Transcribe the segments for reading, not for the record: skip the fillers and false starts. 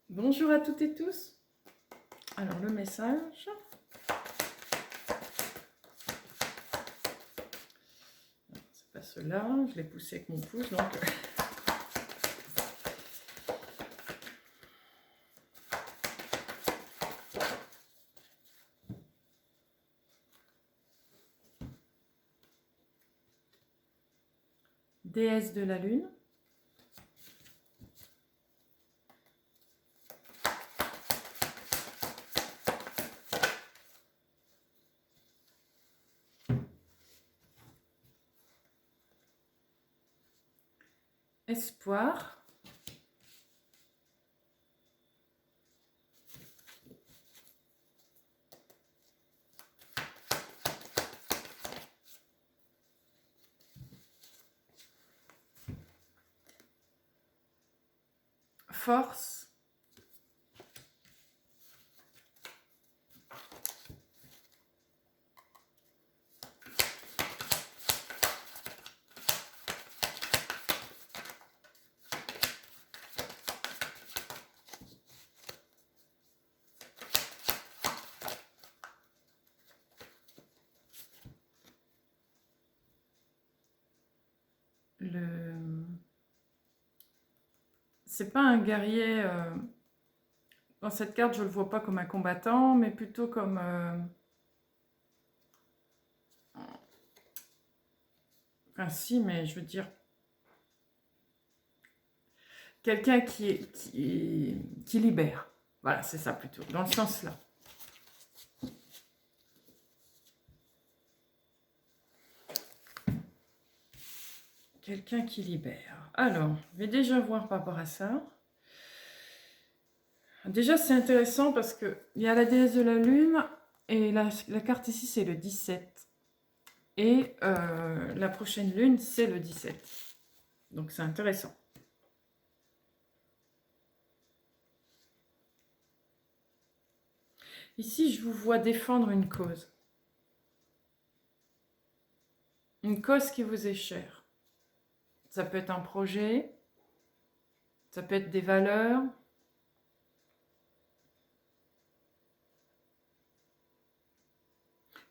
Bonjour à toutes et tous. Alors le message. C'est pas cela, je l'ai poussé avec mon pouce donc. Déesse de la lune. Espoir. Force. C'est pas un guerrier. Dans cette carte, je le vois pas comme un combattant, mais plutôt comme enfin si, mais je veux dire quelqu'un qui libère. Voilà, c'est ça plutôt, dans le sens là. Quelqu'un qui libère. Alors, je vais déjà voir par rapport à ça. Déjà, c'est intéressant parce qu'il y a la déesse de la lune et la carte ici, c'est le 17. Et la prochaine lune, c'est le 17. Donc, c'est intéressant. Ici, je vous vois défendre une cause. Une cause qui vous est chère. Ça peut être un projet, ça peut être des valeurs.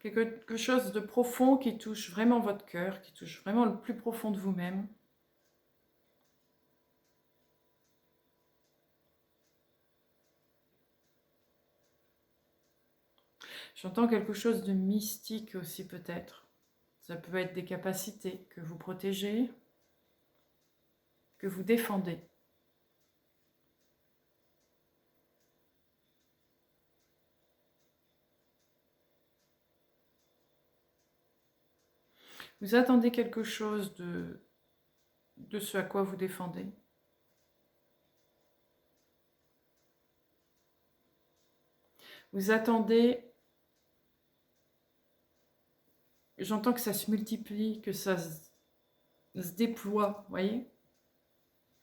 Quelque chose de profond qui touche vraiment votre cœur, qui touche vraiment le plus profond de vous-même. J'entends quelque chose de mystique aussi peut-être. Ça peut être des capacités que vous protégez, que vous défendez. Vous attendez quelque chose de ce à quoi vous défendez. Vous attendez, j'entends que ça se multiplie, que ça se déploie, vous voyez?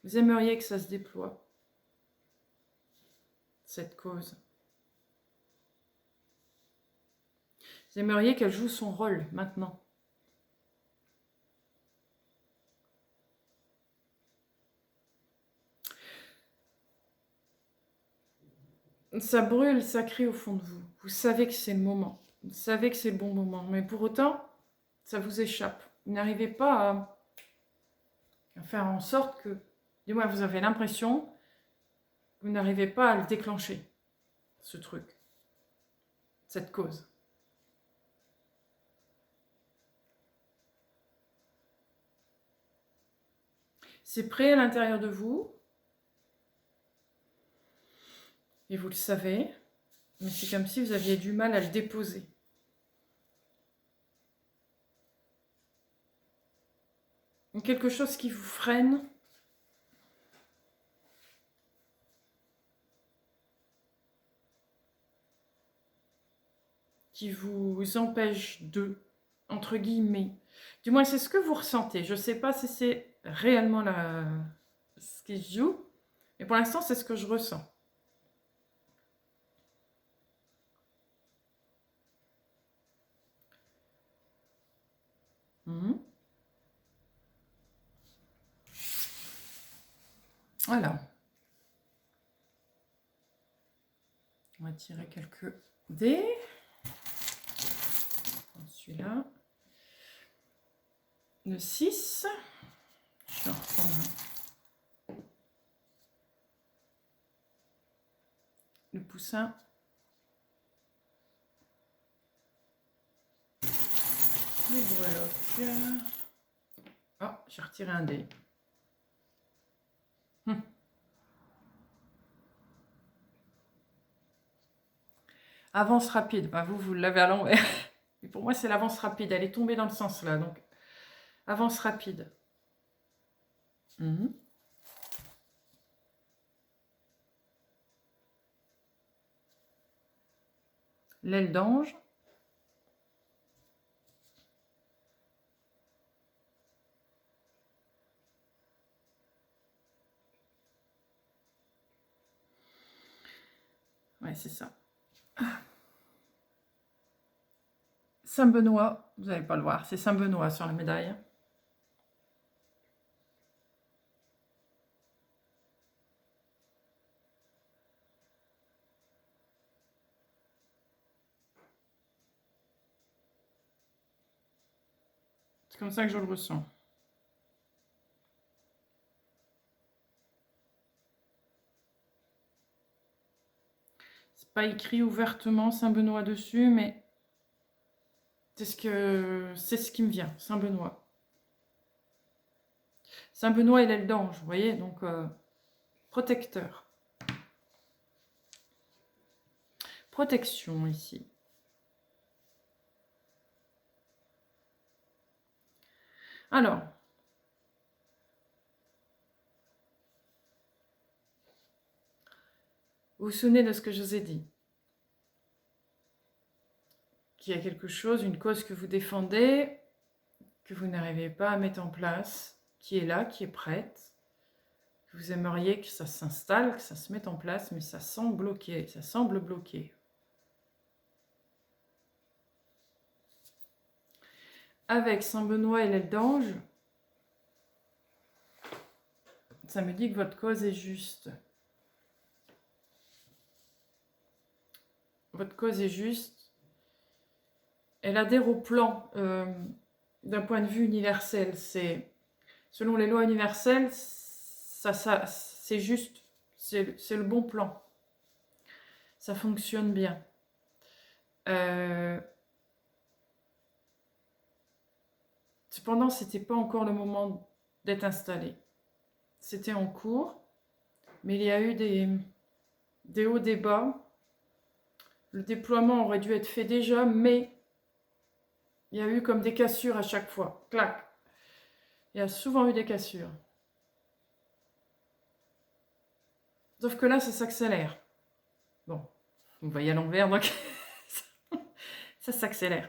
Vous aimeriez que ça se déploie, cette cause. Vous aimeriez qu'elle joue son rôle maintenant. Ça brûle, ça crie au fond de vous. Vous savez que c'est le moment. Vous savez que c'est le bon moment. Mais pour autant, ça vous échappe. Vous n'arrivez pas à faire en sorte que, du moins vous avez l'impression, que vous n'arrivez pas à le déclencher, ce truc, cette cause. C'est prêt à l'intérieur de vous, et vous le savez, mais c'est comme si vous aviez du mal à le déposer. Quelque chose qui vous freine, qui vous empêche de, entre guillemets. Du moins, c'est ce que vous ressentez. Je ne sais pas si c'est réellement ce qui se joue, mais pour l'instant, c'est ce que je ressens. Voilà. On va tirer quelques dés. Celui-là. Le 6. Je vais en reprendre le poussin. Le breloque. Oh, j'ai retiré un dé. Avance rapide. Bah, vous l'avez à l'envers. Et pour moi, c'est l'avance rapide. Elle est tombée dans le sens là. Donc, avance rapide. L'aile d'ange. Ouais, c'est ça. Saint-Benoît, vous n'allez pas le voir, c'est Saint-Benoît sur la médaille. C'est comme ça que je le ressens. C'est pas écrit ouvertement Saint-Benoît dessus, mais c'est ce qui me vient, Saint-Benoît. Saint-Benoît et l'aile d'ange, vous voyez, donc protecteur. Protection ici. Alors, vous vous souvenez de ce que je vous ai dit? Qu'il y a quelque chose, une cause que vous défendez, que vous n'arrivez pas à mettre en place, qui est là, qui est prête. Vous aimeriez que ça s'installe, que ça se mette en place, mais ça semble bloqué, ça semble bloqué. Avec Saint-Benoît et l'aile d'ange, ça me dit que votre cause est juste. Votre cause est juste. Elle adhère au plan d'un point de vue universel. C'est, selon les lois universelles, ça, c'est juste. C'est le bon plan. Ça fonctionne bien. Cependant, ce n'était pas encore le moment d'être installé. C'était en cours, mais il y a eu des hauts, des bas. Le déploiement aurait dû être fait déjà, mais il y a eu comme des cassures à chaque fois. Clac. Il y a souvent eu des cassures. Sauf que là, ça s'accélère. Bon, vous voyez à l'envers, donc ça s'accélère.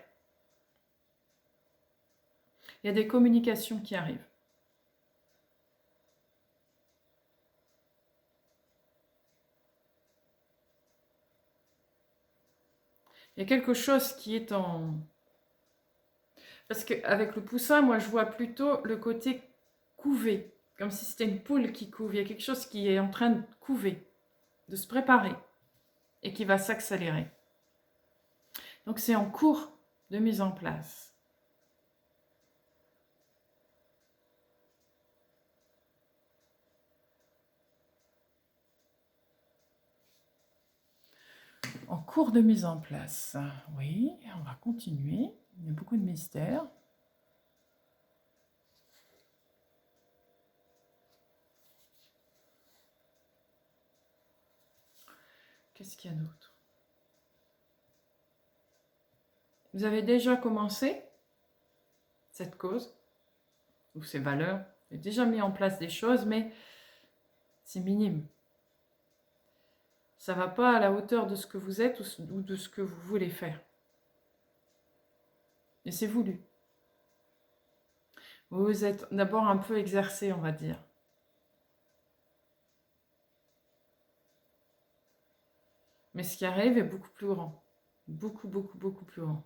Il y a des communications qui arrivent. Il y a quelque chose qui est en... Parce qu'avec le poussin, moi, je vois plutôt le côté couver. Comme si c'était une poule qui couve. Il y a quelque chose qui est en train de couver, de se préparer, et qui va s'accélérer. Donc, c'est en cours de mise en place. En cours de mise en place. Oui, on va continuer. Il y a beaucoup de mystères. Qu'est-ce qu'il y a d'autre? Vous avez déjà commencé cette cause, ou ces valeurs. Vous avez déjà mis en place des choses, mais c'est minime. Ça ne va pas à la hauteur de ce que vous êtes ou de ce que vous voulez faire. Et c'est voulu. Vous vous êtes d'abord un peu exercé, on va dire. Mais ce qui arrive est beaucoup plus grand. Beaucoup, beaucoup, beaucoup plus grand.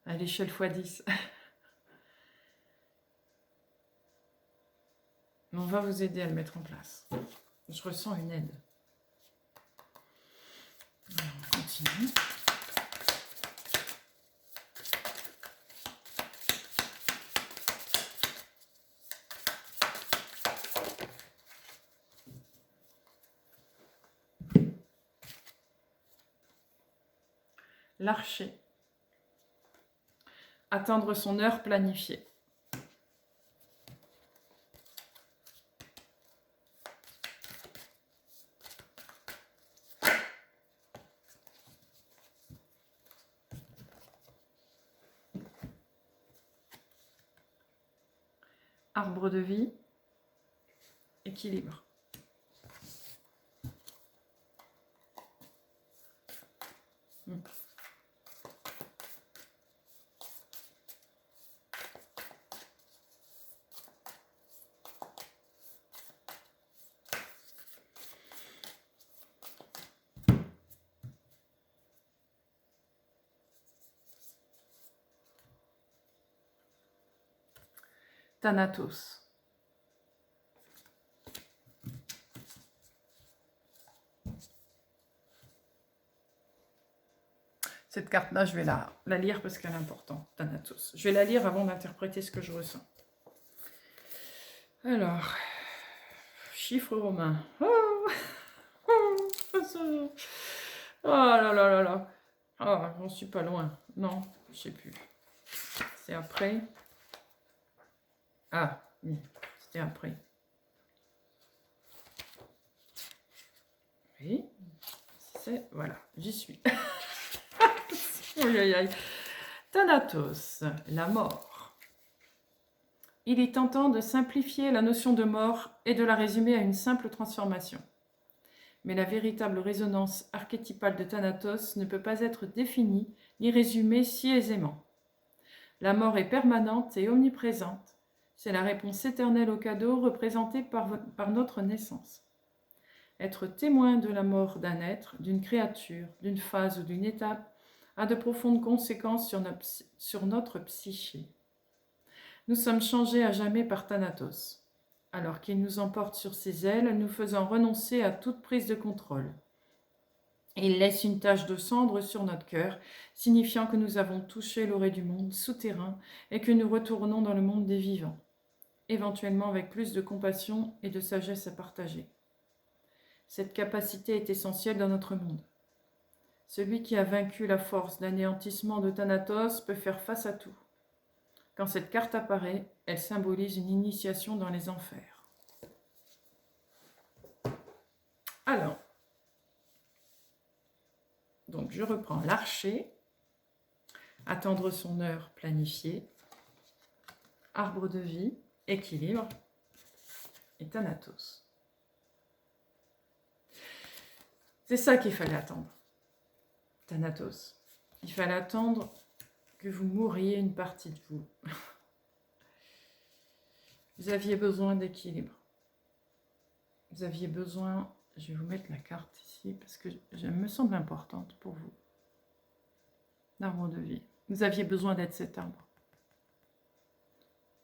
À l'échelle x10. Mais on va vous aider à le mettre en place. Je ressens une aide. continue. L'archer. Atteindre son heure planifiée. Arbre de vie. Équilibre. Thanatos. Cette carte-là, je vais la lire parce qu'elle est importante, Thanatos. Je vais la lire avant d'interpréter ce que je ressens. Alors, chiffre romain. Oh, là là là là. Ah, j'en suis pas loin. Non, je sais plus. C'est après. Ah, oui, c'était après. Oui, c'est... Voilà, j'y suis. Aïe, aïe, aïe. Thanatos, la mort. Il est tentant de simplifier la notion de mort et de la résumer à une simple transformation. Mais la véritable résonance archétypale de Thanatos ne peut pas être définie ni résumée si aisément. La mort est permanente et omniprésente. C'est la réponse éternelle au cadeau représenté par notre naissance. Être témoin de la mort d'un être, d'une créature, d'une phase ou d'une étape a de profondes conséquences sur notre psyché. Nous sommes changés à jamais par Thanatos, alors qu'il nous emporte sur ses ailes, nous faisant renoncer à toute prise de contrôle. Et il laisse une tache de cendre sur notre cœur, signifiant que nous avons touché l'orée du monde souterrain et que nous retournons dans le monde des vivants, éventuellement avec plus de compassion et de sagesse à partager. Cette capacité est essentielle dans notre monde. Celui qui a vaincu la force d'anéantissement de Thanatos peut faire face à tout. Quand cette carte apparaît, elle symbolise une initiation dans les enfers. Alors, donc je reprends l'archer, attendre son heure planifiée, arbre de vie, équilibre et Thanatos. C'est ça qu'il fallait attendre. Thanatos. Il fallait attendre que vous mouriez une partie de vous. Vous aviez besoin d'équilibre. Vous aviez besoin... Je vais vous mettre la carte ici parce que elle me semble importante pour vous. L'arbre de vie. Vous aviez besoin d'être cet arbre.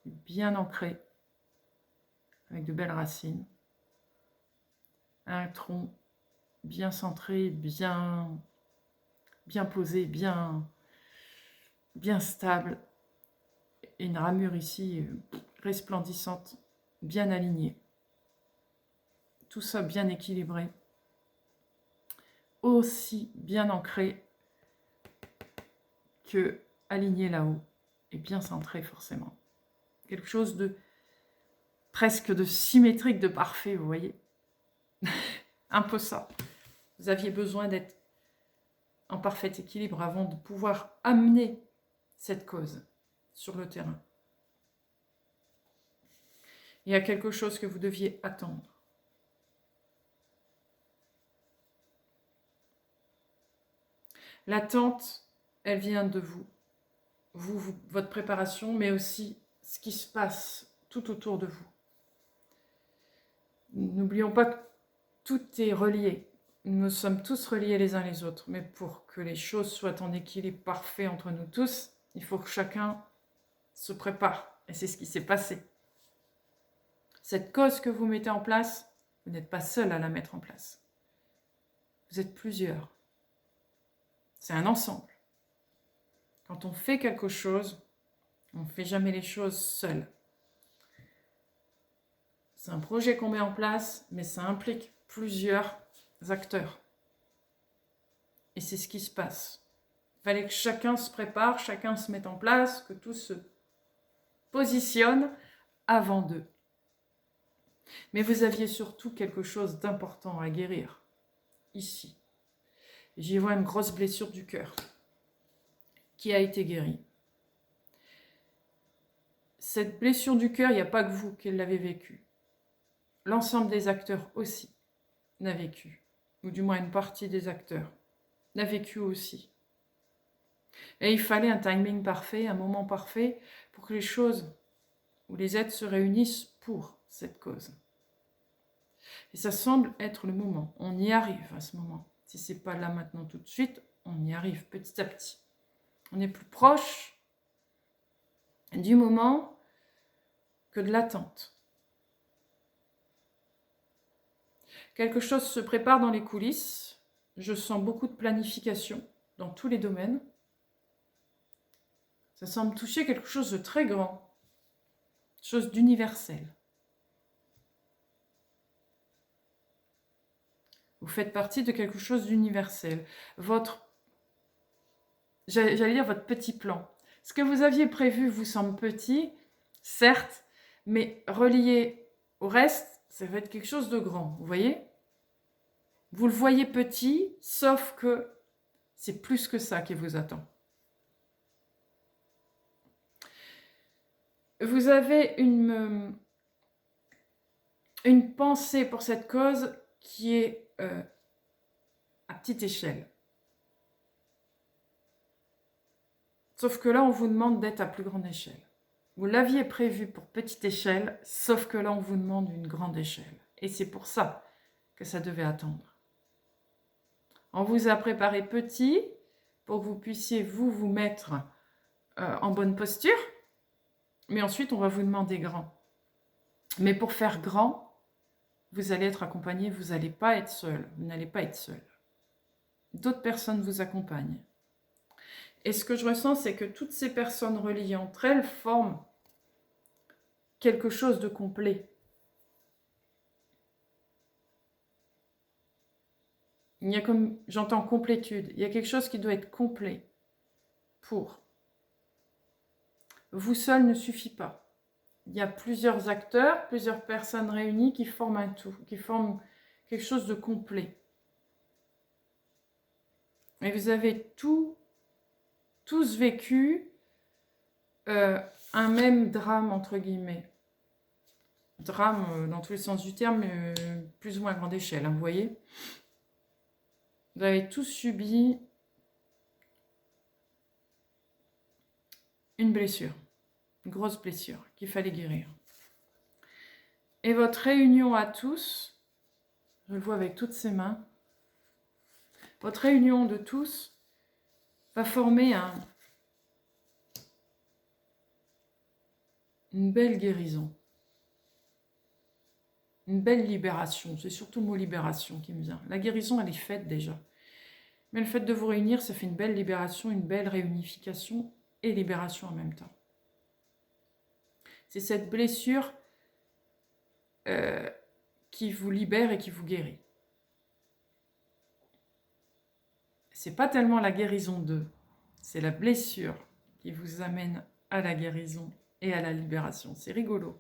Bien ancré, avec de belles racines. Un tronc bien centré, bien posé, bien stable. Et une ramure ici resplendissante, bien alignée. Tout ça bien équilibré. Aussi bien ancré que aligné là-haut. Et bien centré forcément. Quelque chose de presque de symétrique, de parfait, vous voyez. Un peu ça. Vous aviez besoin d'être en parfait équilibre avant de pouvoir amener cette cause sur le terrain. Il y a quelque chose que vous deviez attendre. L'attente, elle vient de vous. Votre préparation, mais aussi ce qui se passe tout autour de vous. N'oublions pas que tout est relié. Nous sommes tous reliés les uns les autres, mais pour que les choses soient en équilibre parfait entre nous tous, il faut que chacun se prépare. Et c'est ce qui s'est passé. Cette cause que vous mettez en place, vous n'êtes pas seul à la mettre en place. Vous êtes plusieurs. C'est un ensemble. Quand on fait quelque chose, on ne fait jamais les choses seul. C'est un projet qu'on met en place, mais ça implique plusieurs acteurs. Et c'est ce qui se passe. Il fallait que chacun se prépare, chacun se mette en place, que tout se positionne avant d'eux. Mais vous aviez surtout quelque chose d'important à guérir, ici. J'y vois une grosse blessure du cœur qui a été guérie. Cette blessure du cœur, il n'y a pas que vous qui l'avez vécue. L'ensemble des acteurs aussi l'a vécu, ou du moins une partie des acteurs l'a vécu aussi. Et il fallait un timing parfait, un moment parfait pour que les choses ou les êtres se réunissent pour cette cause. Et ça semble être le moment. On y arrive à ce moment. Si ce n'est pas là maintenant tout de suite, on y arrive petit à petit. On est plus proche du moment que de l'attente. Quelque chose se prépare dans les coulisses. Je sens beaucoup de planification dans tous les domaines. Ça semble toucher quelque chose de très grand, chose d'universel. Vous faites partie de quelque chose d'universel. J'allais dire votre petit plan. Ce que vous aviez prévu vous semble petit, certes, mais relié au reste, ça va être quelque chose de grand, vous voyez ? Vous le voyez petit, sauf que c'est plus que ça qui vous attend. Vous avez une pensée pour cette cause qui est à petite échelle. Sauf que là, on vous demande d'être à plus grande échelle. Vous l'aviez prévu pour petite échelle, sauf que là, on vous demande une grande échelle. Et c'est pour ça que ça devait attendre. On vous a préparé petit pour que vous puissiez vous mettre en bonne posture, mais ensuite, on va vous demander grand. Mais pour faire grand, vous allez être accompagné, vous n'allez pas être seul, vous n'allez pas être seul. D'autres personnes vous accompagnent. Et ce que je ressens, c'est que toutes ces personnes reliées entre elles forment quelque chose de complet. Il y a comme, j'entends complétude, il y a quelque chose qui doit être complet pour. Vous seul ne suffit pas. Il y a plusieurs acteurs, plusieurs personnes réunies qui forment un tout, qui forment quelque chose de complet. Et vous avez tous vécu un même drame, entre guillemets. Drame dans tous les sens du terme, plus ou moins à grande échelle, hein, vous voyez ? Vous avez tous subi une blessure, une grosse blessure qu'il fallait guérir. Et votre réunion à tous, je le vois avec toutes ces mains, votre réunion de tous va former une belle guérison, une belle libération. C'est surtout le mot libération qui me vient. La guérison, elle est faite déjà. Mais le fait de vous réunir, ça fait une belle libération, une belle réunification et libération en même temps. C'est cette blessure qui vous libère et qui vous guérit. C'est pas tellement la guérison d'eux, c'est la blessure qui vous amène à la guérison et à la libération. C'est rigolo.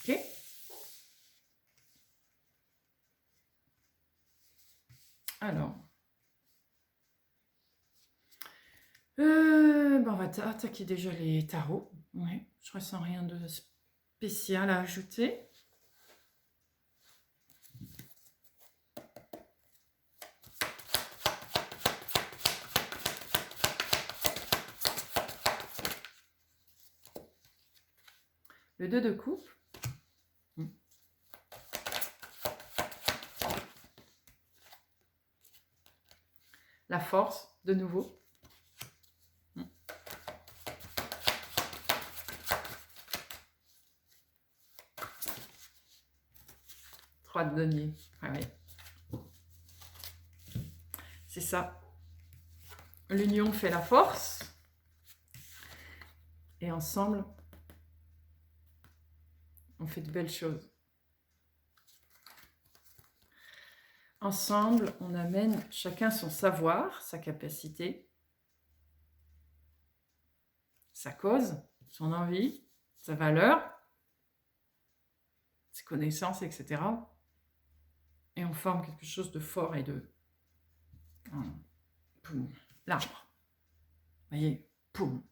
Ok. Alors, on va attaquer déjà les tarots. Ouais, je ressens rien de spécial à ajouter. Le 2 de coupe. La force, de nouveau. 3 de denier. Ah oui. C'est ça. L'union fait la force. Et ensemble, on fait de belles choses. Ensemble, on amène chacun son savoir, sa capacité, sa cause, son envie, sa valeur, ses connaissances, etc. Et on forme quelque chose de fort et de... Poum, l'arbre. Vous voyez, poum.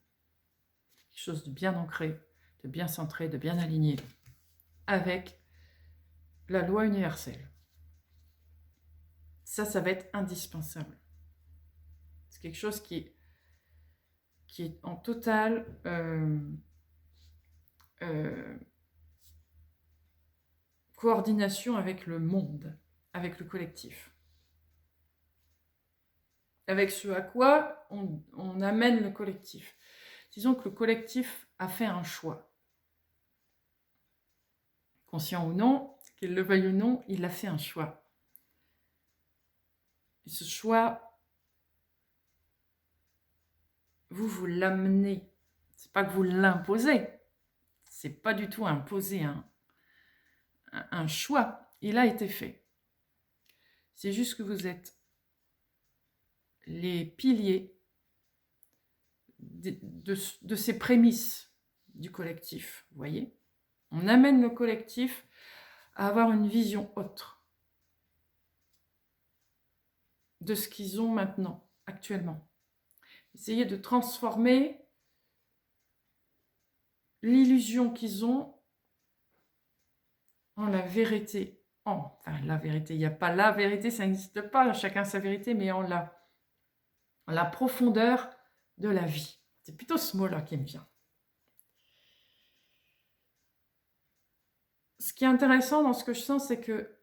Quelque chose de bien ancré, de bien centré, de bien aligné avec la loi universelle. Ça va être indispensable. C'est quelque chose qui est en totale coordination avec le monde, avec le collectif. Avec ce à quoi on amène le collectif. Disons que le collectif a fait un choix. Conscient ou non, qu'il le veuille ou non, il a fait un choix. Et ce choix, vous l'amenez. C'est pas que vous l'imposez. C'est pas du tout imposer un choix. Il a été fait. C'est juste que vous êtes les piliers de ces prémices du collectif. Vous voyez ? On amène le collectif à avoir une vision autre de ce qu'ils ont maintenant, actuellement. Essayez de transformer l'illusion qu'ils ont en la vérité. Enfin, la vérité, il n'y a pas la vérité, ça n'existe pas, chacun sa vérité, mais en la profondeur de la vie. C'est plutôt ce mot-là qui me vient. Ce qui est intéressant dans ce que je sens, c'est que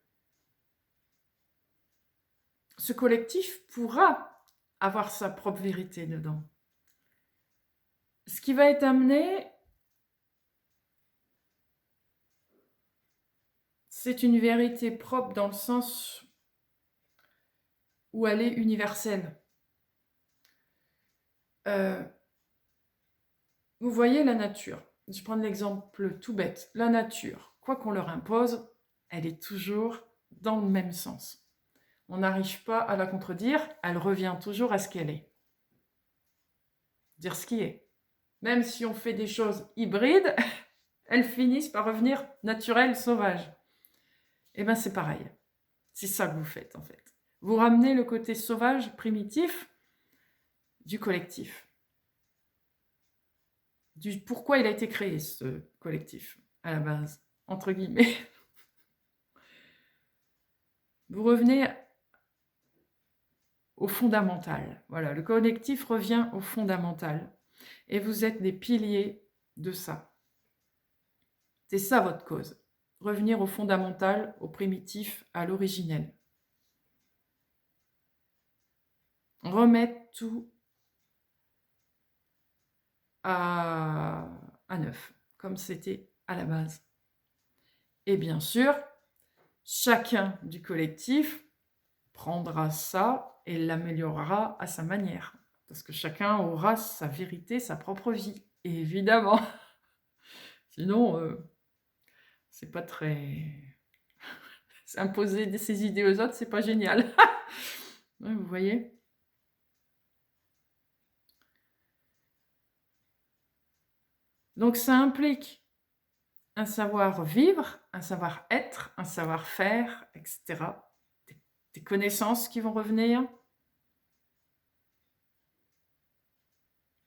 ce collectif pourra avoir sa propre vérité dedans. Ce qui va être amené, c'est une vérité propre dans le sens où elle est universelle. Vous voyez la nature. Je prends l'exemple tout bête. La nature, quoi qu'on leur impose, elle est toujours dans le même sens. On n'arrive pas à la contredire, elle revient toujours à ce qu'elle est. Dire ce qui est. Même si on fait des choses hybrides, elles finissent par revenir naturelles, sauvages. Eh bien, c'est pareil. C'est ça que vous faites, en fait. Vous ramenez le côté sauvage, primitif, du collectif. Du pourquoi il a été créé, ce collectif, à la base, entre guillemets. Vous revenez au fondamental. Voilà, le collectif revient au fondamental. Et vous êtes les piliers de ça. C'est ça votre cause. Revenir au fondamental, au primitif, à l'originel. Remettre tout à neuf, comme c'était à la base. Et bien sûr, chacun du collectif prendra ça et l'améliorera à sa manière. Parce que chacun aura sa vérité, sa propre vie. Et évidemment, sinon, c'est pas très... Imposer ses idées aux autres, c'est pas génial. Ouais, vous voyez ? Donc ça implique un savoir-vivre, un savoir-être, un savoir-faire, etc. Des connaissances qui vont revenir,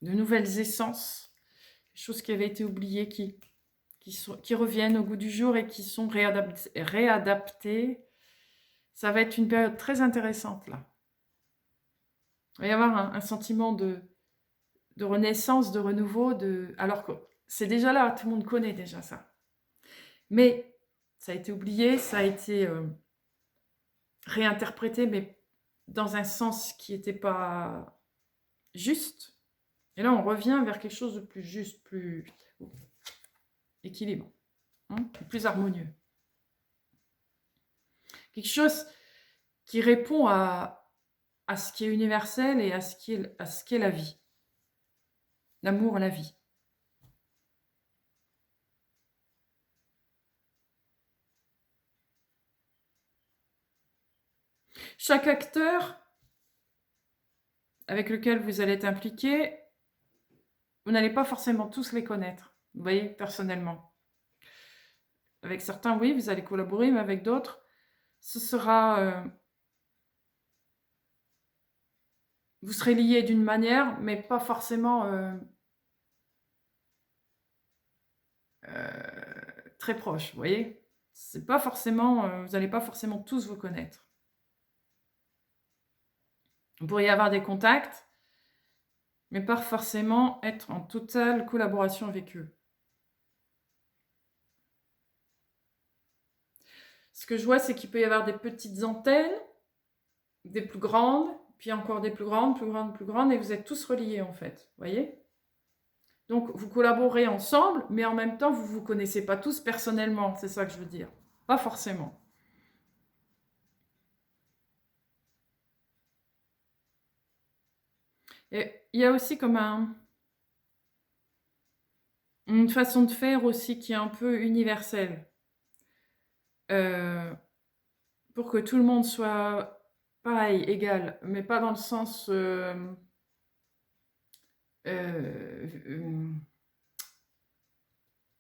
de nouvelles essences, des choses qui avaient été oubliées, qui reviennent au goût du jour et qui sont réadaptées. Ça va être une période très intéressante, là. Il va y avoir un sentiment de renaissance, de renouveau, alors que c'est déjà là, tout le monde connaît déjà ça. Mais ça a été oublié, ça a été réinterprété, mais dans un sens qui n'était pas juste. Et là, on revient vers quelque chose de plus juste, plus équilibré, plus harmonieux. Quelque chose qui répond à ce qui est universel et à ce qu'est la vie. L'amour, la vie. Chaque acteur avec lequel vous allez être impliqué, vous n'allez pas forcément tous les connaître, vous voyez, personnellement. Avec certains, oui, vous allez collaborer, mais avec d'autres, ce sera... vous serez liés d'une manière, mais pas forcément très proche, vous voyez. C'est pas forcément... vous n'allez pas forcément tous vous connaître. Vous pourriez avoir des contacts, mais pas forcément être en totale collaboration avec eux. Ce que je vois, c'est qu'il peut y avoir des petites antennes, des plus grandes, puis encore des plus grandes, plus grandes, plus grandes, et vous êtes tous reliés en fait, vous voyez. Donc vous collaborez ensemble, mais en même temps, vous ne vous connaissez pas tous personnellement, c'est ça que je veux dire. Pas forcément. Et il y a aussi comme une façon de faire aussi qui est un peu universelle. Pour que tout le monde soit pareil, égal, mais pas dans le sens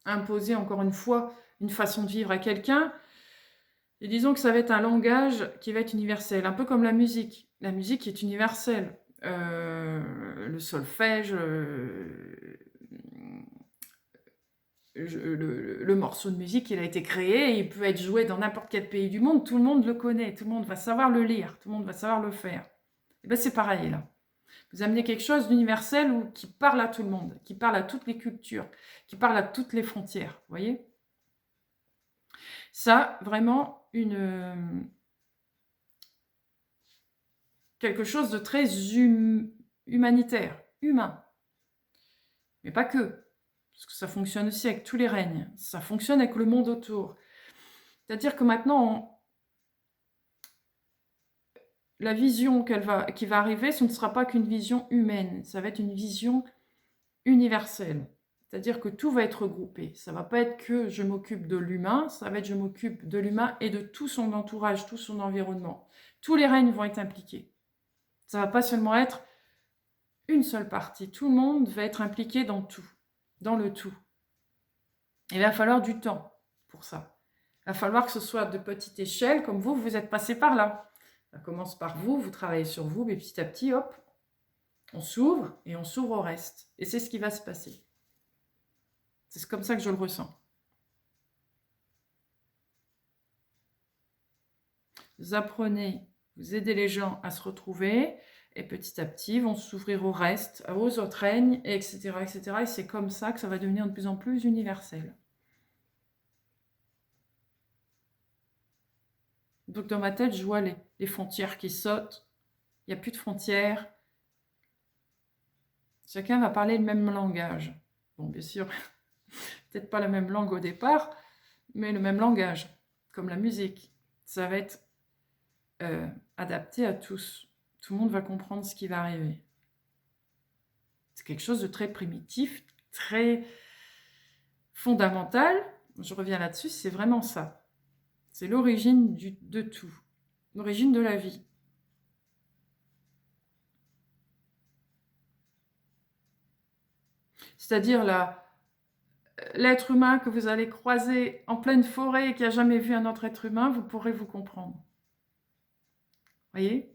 imposer encore une fois une façon de vivre à quelqu'un. Et disons que ça va être un langage qui va être universel, un peu comme la musique. La musique est universelle. Le solfège, le morceau de musique, il a été créé, il peut être joué dans n'importe quel pays du monde, tout le monde le connaît, tout le monde va savoir le lire, tout le monde va savoir le faire. Et bien c'est pareil là. Vous amenez quelque chose d'universel ou qui parle à tout le monde, qui parle à toutes les cultures, qui parle à toutes les frontières, vous voyez. Ça, vraiment, quelque chose de très humanitaire, humain. Mais pas que. Parce que ça fonctionne aussi avec tous les règnes. Ça fonctionne avec le monde autour. C'est-à-dire que maintenant, la vision qui va arriver, ce ne sera pas qu'une vision humaine. Ça va être une vision universelle. C'est-à-dire que tout va être regroupé. Ça ne va pas être que je m'occupe de l'humain, ça va être je m'occupe de l'humain et de tout son entourage, tout son environnement. Tous les règnes vont être impliqués. Ça ne va pas seulement être une seule partie. Tout le monde va être impliqué dans tout, dans le tout. Il va falloir du temps pour ça. Il va falloir que ce soit de petite échelle, comme vous, vous êtes passé par là. Ça commence par vous, vous travaillez sur vous, mais petit à petit, hop, on s'ouvre et on s'ouvre au reste. Et c'est ce qui va se passer. C'est comme ça que je le ressens. Vous apprenez, vous aidez les gens à se retrouver, et petit à petit, ils vont s'ouvrir au reste, aux autres règnes, etc., etc. Et c'est comme ça que ça va devenir de plus en plus universel. Donc dans ma tête, je vois les frontières qui sautent. Il n'y a plus de frontières. Chacun va parler le même langage. Bon, bien sûr, peut-être pas la même langue au départ, mais le même langage, comme la musique. Ça va être adapté à tous. Tout le monde va comprendre ce qui va arriver. C'est quelque chose de très primitif, très fondamental. Je reviens là-dessus, c'est vraiment ça. C'est l'origine de tout, l'origine de la vie. C'est-à-dire l'être humain que vous allez croiser en pleine forêt et qui n'a jamais vu un autre être humain, vous pourrez vous comprendre. Vous voyez?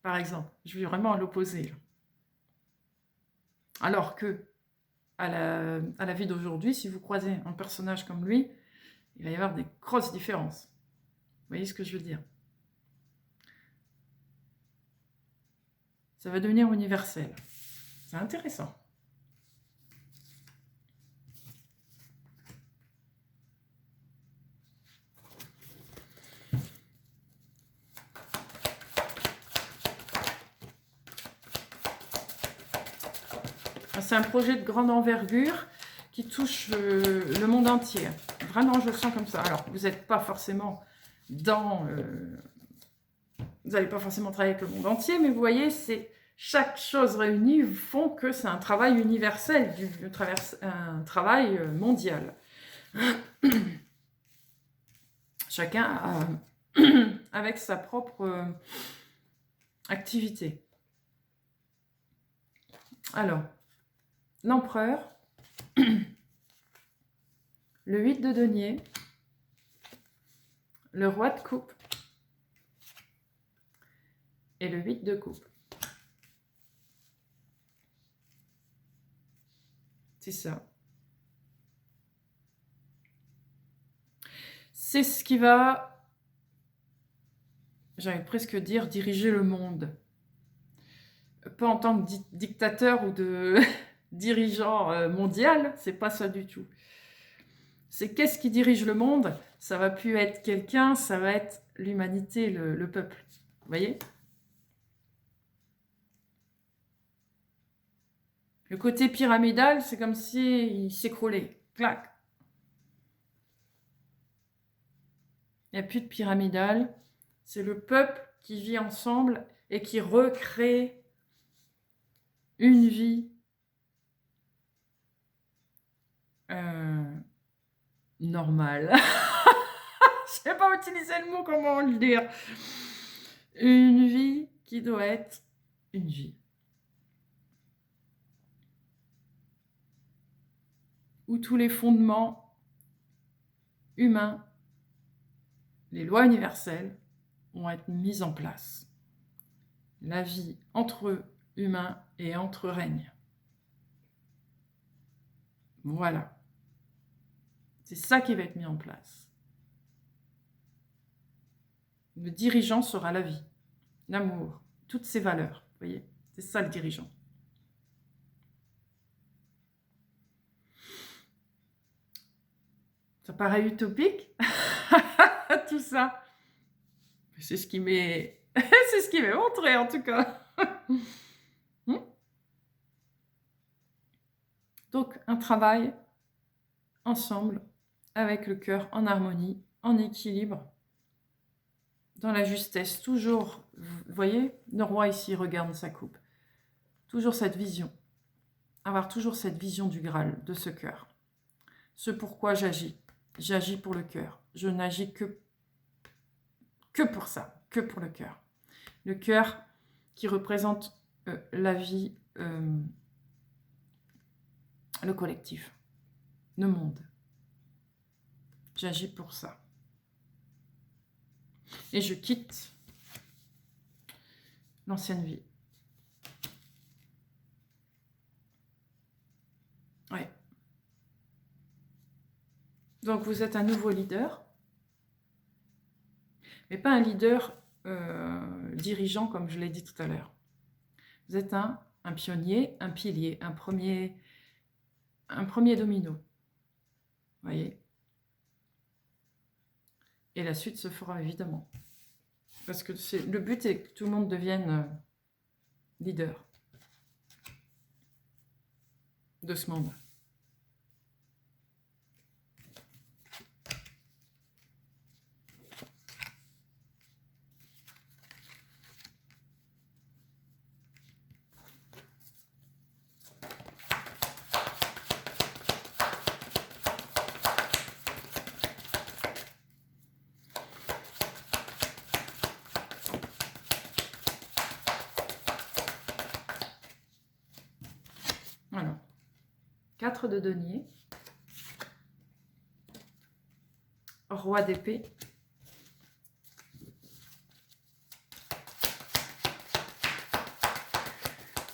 Par exemple, je vais vraiment à l'opposé. Alors que, à la vie d'aujourd'hui, si vous croisez un personnage comme lui, il va y avoir des grosses différences. Vous voyez ce que je veux dire? Ça va devenir universel. C'est intéressant. C'est un projet de grande envergure qui touche le monde entier. Vraiment, je le sens comme ça. Alors, vous n'êtes pas forcément dans... vous n'allez pas forcément travailler avec le monde entier, mais vous voyez, c'est chaque chose réunie font que c'est un travail universel, un travail mondial. Chacun avec sa propre activité. Alors, l'empereur, le 8 de denier, le roi de coupe et le 8 de coupe. C'est ça. C'est ce qui va, j'allais presque dire, diriger le monde. Pas en tant que dictateur ou de dirigeant mondial, c'est pas ça du tout. C'est qu'est-ce qui dirige le monde? Ça va plus être quelqu'un, ça va être l'humanité, le peuple. Vous voyez? Le côté pyramidal, c'est comme s'il s'écroulait. Clac. Il n'y a plus de pyramidal. C'est le peuple qui vit ensemble et qui recrée une vie normale. Je ne sais pas utiliser le mot, comment le dire. Une vie qui doit être une vie. Où tous les fondements humains, les lois universelles, vont être mises en place. La vie entre humains et entre règnes. Voilà. C'est ça qui va être mis en place. Le dirigeant sera la vie, l'amour, toutes ces valeurs. Vous voyez, c'est ça le dirigeant. Ça paraît utopique, tout ça. C'est ce qui m'est c'est ce qui m'est montré en tout cas. Donc un travail ensemble avec le cœur en harmonie, en équilibre, dans la justesse, toujours, vous voyez, le roi ici regarde sa coupe. Toujours cette vision, avoir toujours cette vision du Graal, de ce cœur. Ce pourquoi j'agis. J'agis pour le cœur. Je n'agis que pour ça, que pour le cœur. Le cœur qui représente la vie, le collectif, le monde. J'agis pour ça. Et je quitte l'ancienne vie. Ouais. Donc vous êtes un nouveau leader, mais pas un leader dirigeant comme je l'ai dit tout à l'heure. Vous êtes un pionnier, un pilier, un premier domino. Vous voyez? Et la suite se fera évidemment. Parce que le but est que tout le monde devienne leader de ce monde. Alors, 4 de denier, roi d'épée,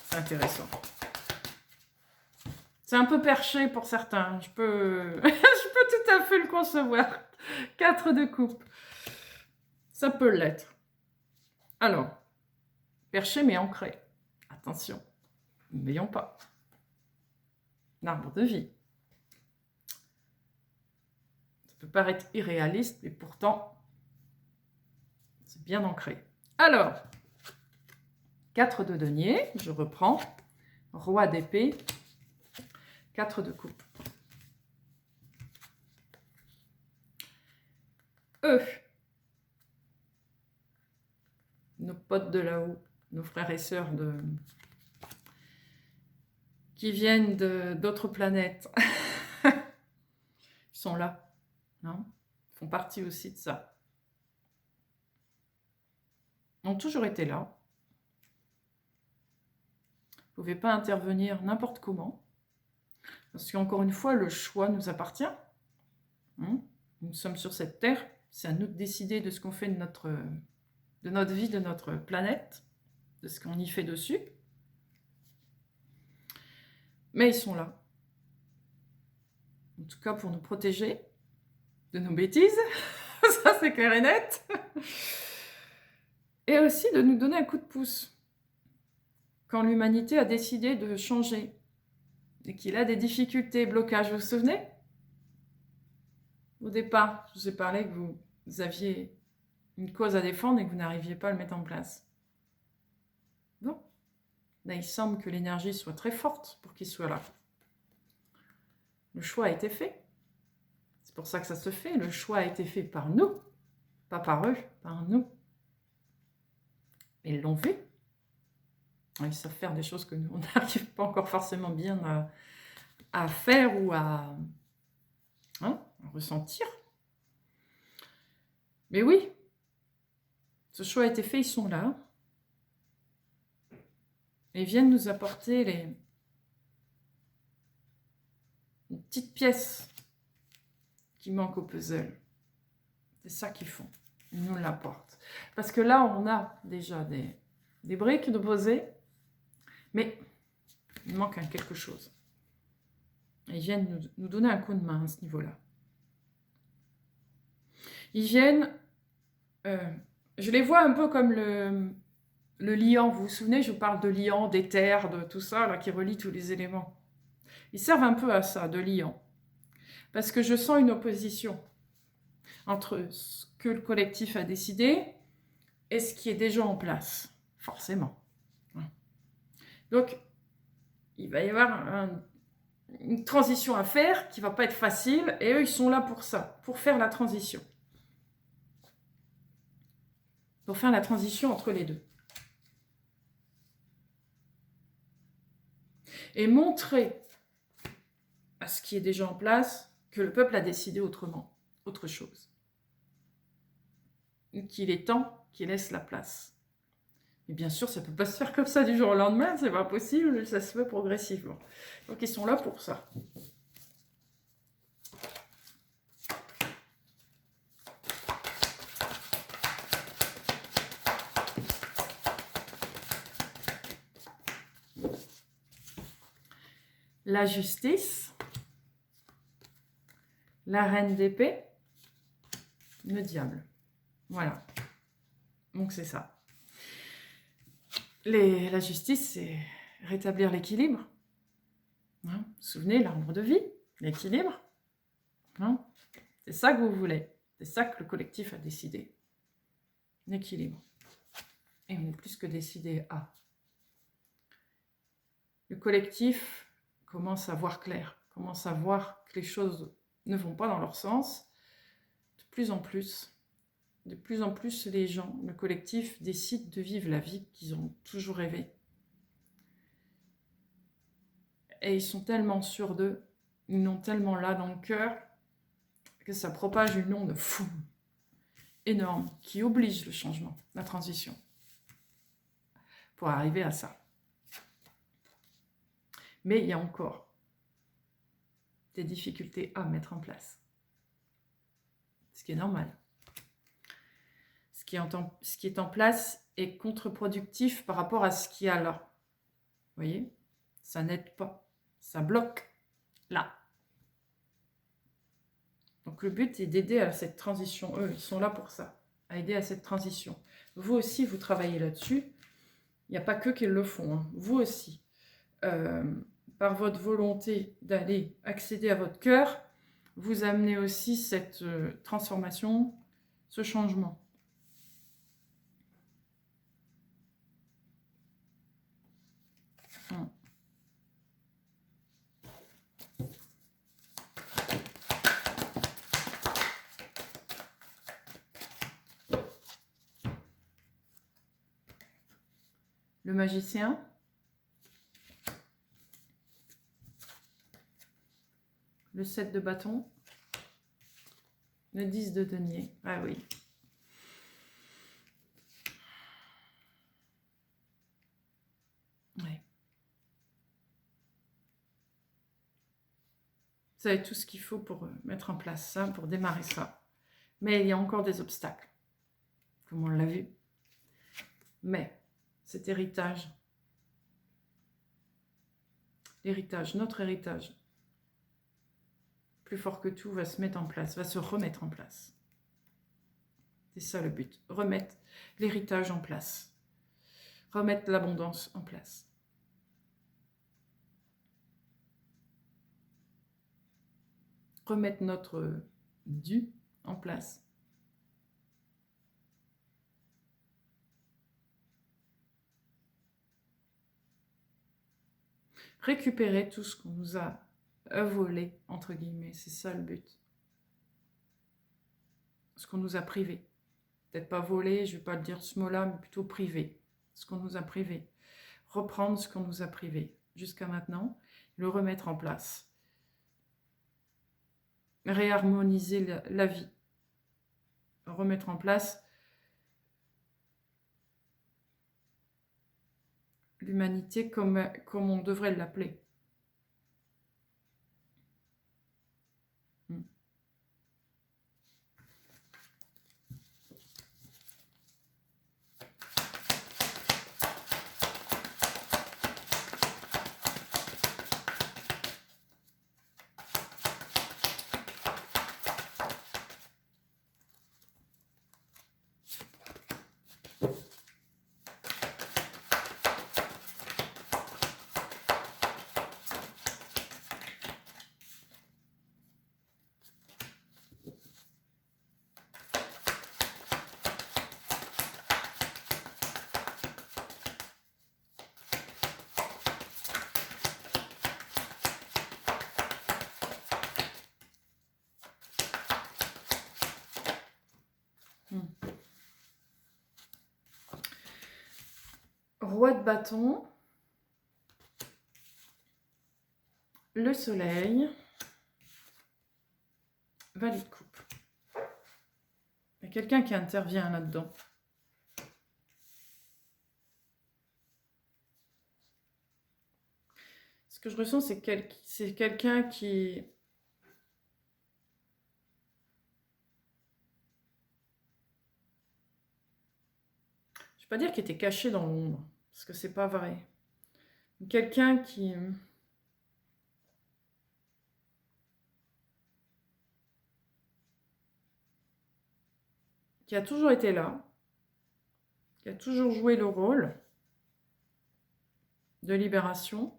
c'est intéressant. C'est un peu perché pour certains, je peux tout à fait le concevoir. 4 de coupe, ça peut l'être. Alors, perché mais ancré, attention, n'oublions pas. L'arbre de vie. Ça peut paraître irréaliste, mais pourtant, c'est bien ancré. Alors, 4 de denier, je reprends. Roi d'épée, 4 de coupe. nos potes de là-haut, nos frères et sœurs qui viennent d'autres planètes. Ils sont là, hein, font partie aussi de ça. Ils ont toujours été là. Vous ne pouvez pas intervenir n'importe comment. Parce qu'encore une fois, le choix nous appartient. Hein. Nous sommes sur cette terre. C'est à nous de décider de ce qu'on fait de notre vie, de notre planète, de ce qu'on y fait dessus. Mais ils sont là. En tout cas, pour nous protéger de nos bêtises. Ça, c'est clair et net. Et aussi de nous donner un coup de pouce. Quand l'humanité a décidé de changer et qu'il a des difficultés, blocages, vous vous souvenez? Au départ, je vous ai parlé que vous aviez une cause à défendre et que vous n'arriviez pas à le mettre en place. Bon, là, il semble que l'énergie soit très forte pour qu'il soit là. Le choix a été fait. C'est pour ça que ça se fait. Le choix a été fait par nous, pas par eux, par nous. Et ils l'ont fait. Ils savent faire des choses que nous, on n'arrive pas encore forcément bien à faire ou à ressentir. Mais oui, ce choix a été fait, ils sont là. Et ils viennent nous apporter une petite pièce qui manque au puzzle. C'est ça qu'ils font. Ils nous l'apportent. Parce que là, on a déjà des briques de poser, mais il manque quelque chose. Et ils viennent nous donner un coup de main à ce niveau-là. Ils viennent... je les vois un peu comme le liant. Vous vous souvenez, je vous parle de liant, d'éther, de tout ça, là, qui relie tous les éléments. Ils servent un peu à ça, de liant. Parce que je sens une opposition entre ce que le collectif a décidé et ce qui est déjà en place, forcément. Donc, il va y avoir une transition à faire qui ne va pas être facile, et eux, ils sont là pour ça, pour faire la transition. Pour faire la transition entre les deux. Et montrer à ce qui est déjà en place que le peuple a décidé autrement, autre chose. Qu'il est temps qu'il laisse la place. Et bien sûr, ça ne peut pas se faire comme ça du jour au lendemain, c'est pas possible, ça se fait progressivement. Donc ils sont là pour ça. La justice, la reine d'épée, le diable. Voilà. Donc c'est ça. La justice, c'est rétablir l'équilibre. Hein, vous vous souvenez, l'arbre de vie, l'équilibre. Hein, c'est ça que vous voulez. C'est ça que le collectif a décidé. L'équilibre. Et on est plus que décidé à. Le collectif commence à voir clair, commence à voir que les choses ne vont pas dans leur sens. De plus en plus, les gens, le collectif, décident de vivre la vie qu'ils ont toujours rêvé. Et ils sont tellement sûrs d'eux, ils l'ont tellement là dans le cœur, que ça propage une onde fou, énorme, qui oblige le changement, la transition, pour arriver à ça. Mais il y a encore des difficultés à mettre en place. Ce qui est normal. Ce qui est en place est contre-productif par rapport à ce qu'il y a là. Vous voyez? Ça n'aide pas. Ça bloque là. Donc le but est d'aider à cette transition. Eux, ils sont là pour ça. À aider à cette transition. Vous aussi, vous travaillez là-dessus. Il n'y a pas que qu'ils le font. Hein. Vous aussi. Par votre volonté d'aller accéder à votre cœur, vous amenez aussi cette transformation, ce changement. le magicien, le 7 de bâton, le 10 de denier. Ah oui. Ouais. Vous avez tout ce qu'il faut pour mettre en place ça, pour démarrer ça. Mais il y a encore des obstacles, comme on l'a vu. Mais cet héritage, l'héritage, notre héritage, plus fort que tout, va se mettre en place, va se remettre en place. C'est ça le but, remettre l'héritage en place, remettre l'abondance en place. Remettre notre dû en place. Récupérer tout ce qu'on nous a volé, entre guillemets, c'est ça le but. Ce qu'on nous a privé. Peut-être pas volé, je ne vais pas le dire ce mot-là, mais plutôt privé. Ce qu'on nous a privé. Reprendre ce qu'on nous a privé jusqu'à maintenant, le remettre en place. Réharmoniser la vie. Remettre en place l'humanité comme on devrait l'appeler. Roi de bâton, le soleil, valet de coupe. Il y a quelqu'un qui intervient là-dedans. Ce que je ressens, c'est quelqu'un qui... Je ne vais pas dire qu'il était caché dans l'ombre, parce que c'est pas vrai. Quelqu'un qui a toujours été là, qui a toujours joué le rôle de libération.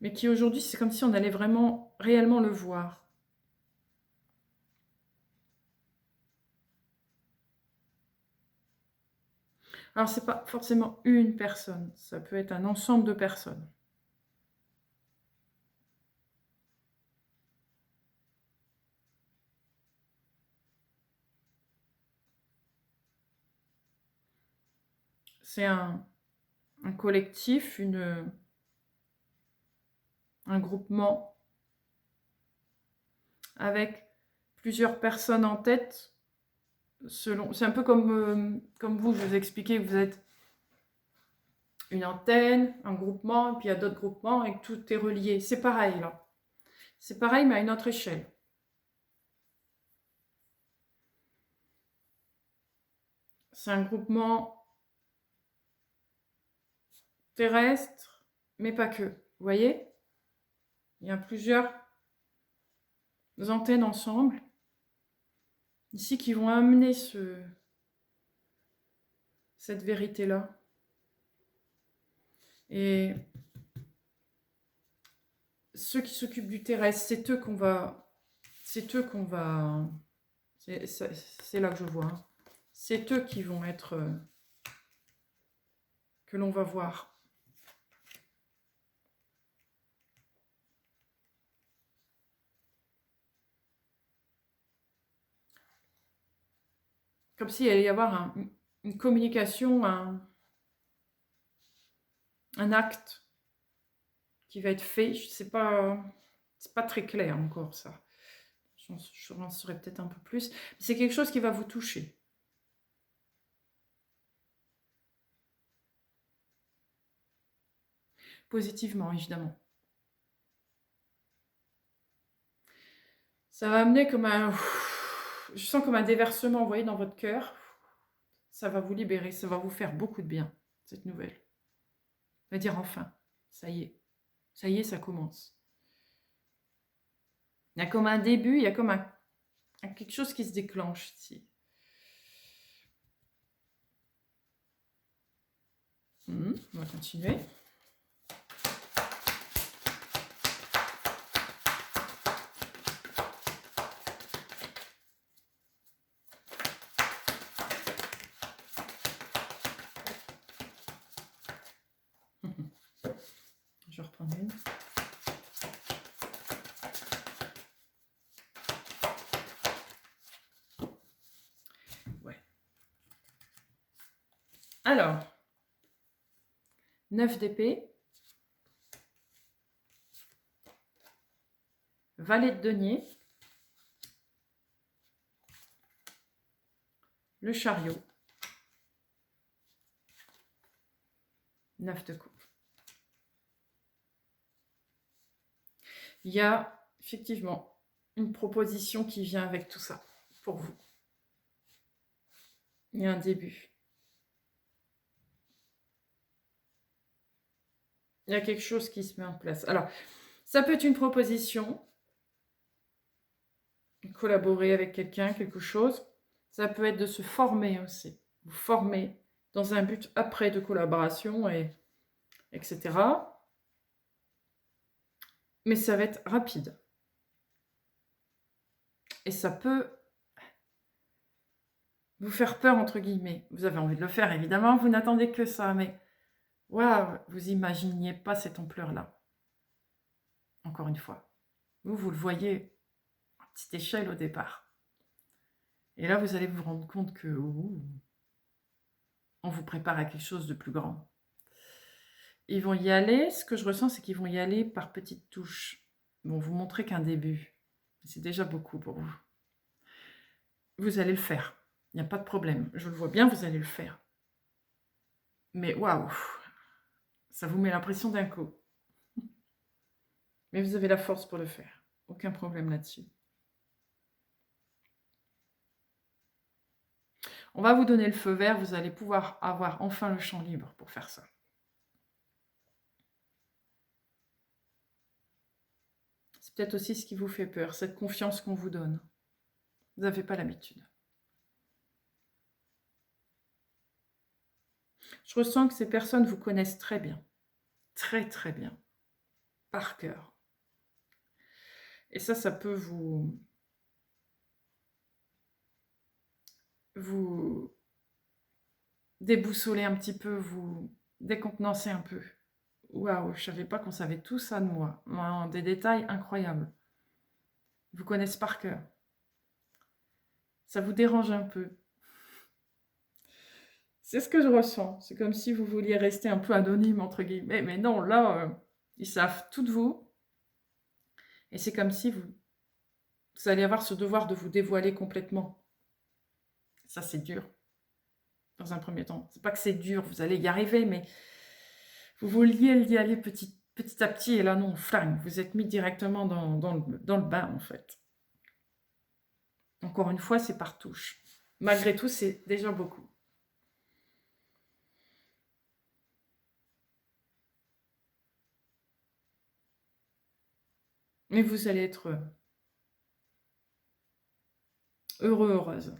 Mais qui aujourd'hui, c'est comme si on allait vraiment, réellement le voir. Alors, c'est pas forcément une personne, ça peut être un ensemble de personnes. C'est un collectif, un groupement avec plusieurs personnes en tête. C'est un peu comme vous, je vous expliquais, vous êtes une antenne, un groupement, et puis il y a d'autres groupements, et tout est relié. C'est pareil, là. C'est pareil, mais à une autre échelle. C'est un groupement terrestre, mais pas que. Vous voyez? Il y a plusieurs antennes ensemble, ici, qui vont amener cette vérité-là. Et ceux qui s'occupent du terrestre, c'est eux qu'on va... C'est eux qu'on va... C'est là que je vois. Hein. C'est eux qui vont être... que l'on va voir. comme s'il allait y avoir une communication, un acte qui va être fait. Je sais pas, c'est pas très clair encore ça. J'en saurais peut-être un peu plus. C'est quelque chose qui va vous toucher. Positivement, évidemment. Ça va amener comme un... Je sens comme un déversement, vous voyez, dans votre cœur. Ça va vous libérer, ça va vous faire beaucoup de bien, cette nouvelle. On va dire enfin, ça y est, ça commence. Il y a comme un début, il y a comme quelque chose qui se déclenche ici. On va continuer. Je vais reprendre une. Ouais. Alors, 9 d'épée, valet de denier, le chariot, 9 de coupe. Il y a effectivement une proposition qui vient avec tout ça pour vous. Il y a un début. Il y a quelque chose qui se met en place. Alors, ça peut être une proposition, collaborer avec quelqu'un, quelque chose. Ça peut être de se former aussi. Vous former dans un but après de collaboration, etc. Mais ça va être rapide. Et ça peut vous faire peur, entre guillemets. Vous avez envie de le faire, évidemment. Vous n'attendez que ça, mais waouh, vous imaginiez pas cette ampleur-là. Encore une fois. Vous le voyez à petite échelle au départ. Et là, vous allez vous rendre compte que on vous prépare à quelque chose de plus grand. Ils vont y aller, ce que je ressens, c'est qu'ils vont y aller par petites touches. Ils vont vous montrer qu'un début. C'est déjà beaucoup pour vous. Vous allez le faire. Il n'y a pas de problème. Je le vois bien, vous allez le faire. Mais waouh, ça vous met la pression d'un coup. Mais vous avez la force pour le faire. Aucun problème là-dessus. On va vous donner le feu vert. Vous allez pouvoir avoir enfin le champ libre pour faire ça. C'est peut-être aussi ce qui vous fait peur, cette confiance qu'on vous donne. Vous n'avez pas l'habitude. Je ressens que ces personnes vous connaissent très bien. Très, très bien. Par cœur. Et ça peut vous déboussoler un petit peu, vous décontenancer un peu. Waouh, je ne savais pas qu'on savait tout ça de moi. Des détails incroyables. Ils vous connaissent par cœur. Ça vous dérange un peu. C'est ce que je ressens. C'est comme si vous vouliez rester un peu anonyme, entre guillemets. Mais non, là, ils savent tout de vous. Et c'est comme si vous allez avoir ce devoir de vous dévoiler complètement. Ça, c'est dur. Dans un premier temps. C'est pas que c'est dur, vous allez y arriver, mais vous vouliez y aller petit à petit. Et là, non, flang, vous êtes mis directement dans le bain, en fait. Encore une fois, c'est par touche. Malgré tout, c'est déjà beaucoup. Mais vous allez être heureux, heureuse.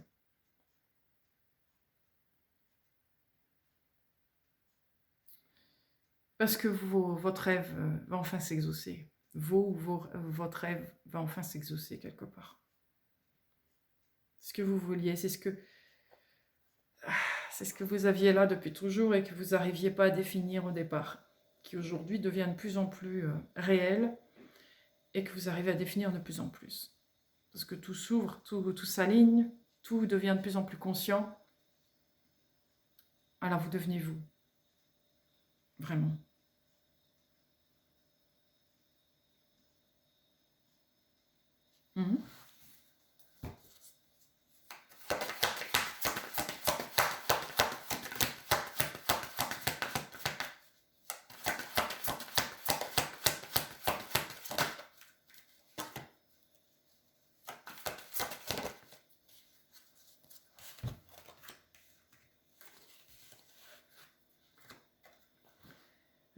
Parce que votre rêve va enfin s'exaucer. Votre rêve va enfin s'exaucer quelque part. Ce que vous vouliez, c'est ce que vous aviez là depuis toujours et que vous n'arriviez pas à définir au départ, qui aujourd'hui devient de plus en plus réel et que vous arrivez à définir de plus en plus. Parce que tout s'ouvre, tout s'aligne, tout devient de plus en plus conscient. Alors vous devenez vous. Vraiment. Mhm.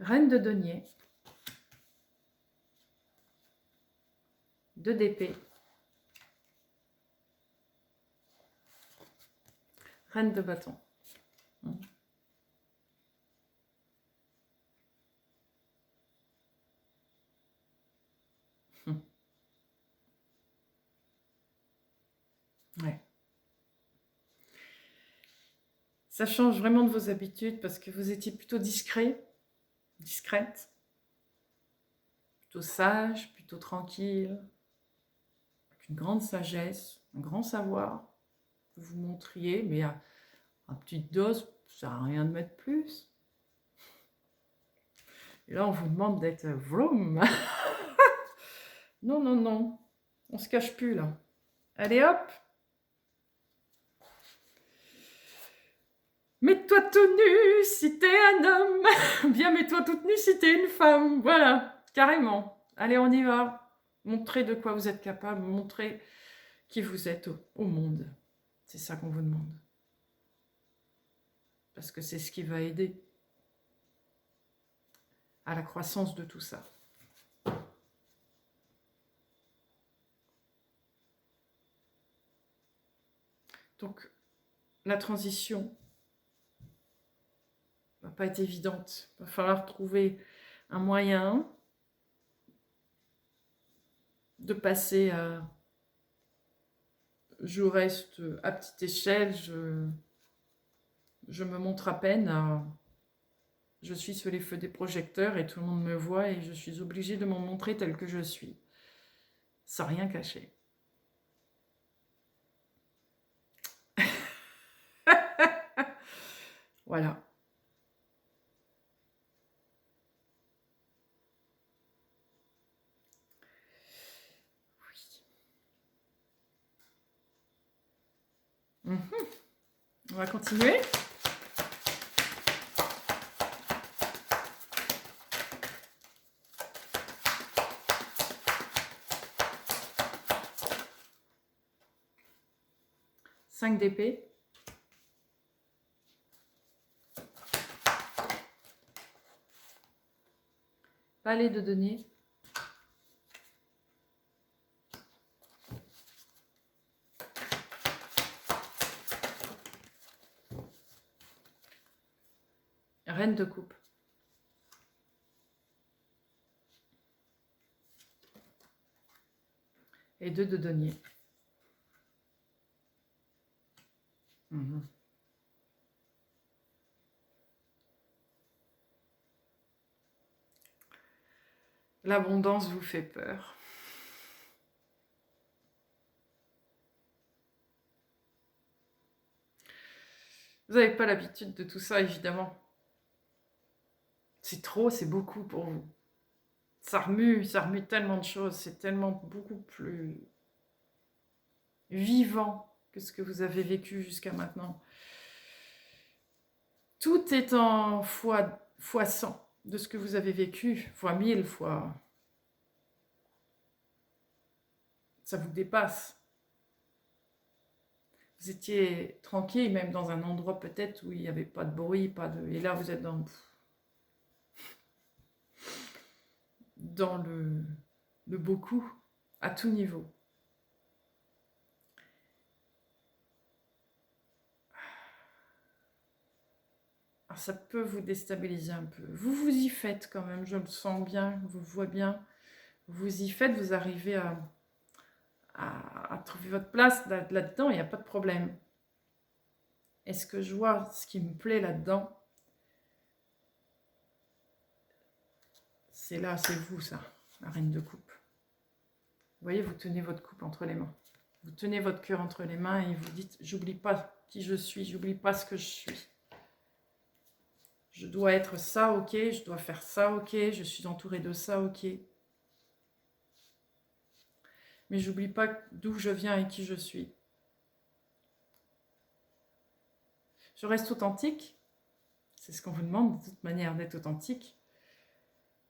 Reine de denier. 2 d'épée. Reine de bâton. Ouais. Ça change vraiment de vos habitudes parce que vous étiez plutôt discret, discrète, plutôt sage, plutôt tranquille, avec une grande sagesse, un grand savoir. Vous vous montriez, mais à petite dose, ça sert à rien de mettre plus. Et là, on vous demande d'être vroom. Non, non, non. On se cache plus, là. Allez, hop. Mets-toi tout nu si t'es un homme. Bien, mets-toi toute nue si t'es une femme. Voilà, carrément. Allez, on y va. Montrez de quoi vous êtes capable. Montrez qui vous êtes au monde. C'est ça qu'on vous demande. Parce que c'est ce qui va aider à la croissance de tout ça. Donc, la transition va pas être évidente. Il va falloir trouver un moyen de passer à... Je reste à petite échelle, je me montre à peine, je suis sous les feux des projecteurs et tout le monde me voit et je suis obligée de m'en montrer tel que je suis, sans rien cacher. Voilà. Oui. On va continuer. Cinq d'épée. Palais de denier. Reine de coupe. Et 2 de denier. Mhm. L'abondance vous fait peur. Vous n'avez pas l'habitude de tout ça, évidemment. C'est trop, c'est beaucoup pour vous. Ça remue tellement de choses, c'est tellement beaucoup plus vivant que ce que vous avez vécu jusqu'à maintenant. Tout est en fois 100 de ce que vous avez vécu, fois 1000, fois... Ça vous dépasse. Vous étiez tranquille, même dans un endroit peut-être où il n'y avait pas de bruit, pas de... Et là, vous êtes dans le beaucoup, à tout niveau. Alors, ça peut vous déstabiliser un peu. Vous vous y faites quand même, je le sens bien, je vous vois bien. Vous y faites, vous arrivez à trouver votre place là-dedans, il n'y a pas de problème. Est-ce que je vois ce qui me plaît là-dedans? C'est là, c'est vous ça, la reine de coupe. Vous voyez, vous tenez votre coupe entre les mains. Vous tenez votre cœur entre les mains et vous dites, j'oublie pas qui je suis, j'oublie pas ce que je suis. Je dois être ça, ok, je dois faire ça, ok, je suis entourée de ça, ok. Mais j'oublie pas d'où je viens et qui je suis. Je reste authentique, c'est ce qu'on vous demande de toute manière d'être authentique,